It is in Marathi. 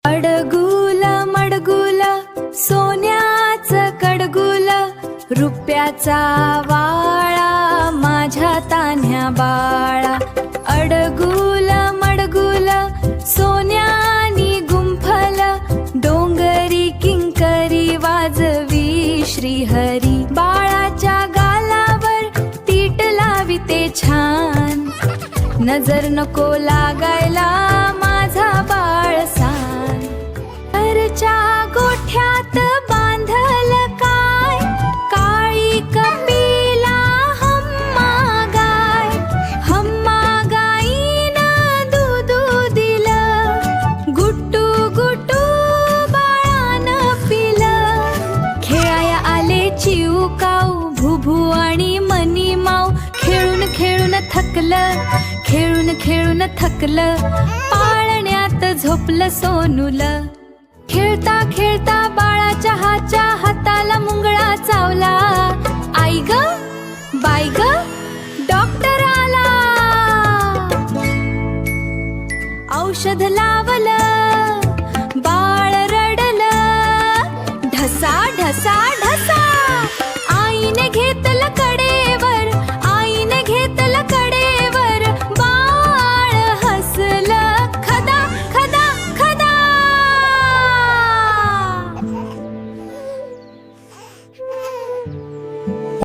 अडगुल मडगुल सोन्याचं कडगुल, रुपयाचा वाळा माझ्या तान्ह्या बाळा. अडगुल मडगुल सोन्यानी गुंफल, डोंगरी किंकरी वाजवी श्रीहरी. बाळाच्या गालावर तीट लाविते छान, नजर नको लागायला माझा बाळ सान. घरच्या गोठ्यात बांधल काय, काळी कपिला हम्मा गाय. हम्मा गाईनं दूधू दिलं, गुट्टू गुट्टू बाळानं पिलं. खेळाया आले चिऊ काऊ, भुभू आणि मनी माऊ. खेळून खेळून थकलं, खेळून खेळून थकलं, पाळण्यात झोपलं सोनूलं. खेळता खेळता बाळाच्या हाताला मुंगळा चावला. आई ग बाई ग डॉक्टर आला, औषध लावलं, बाळ रडलं. ढसा ढसा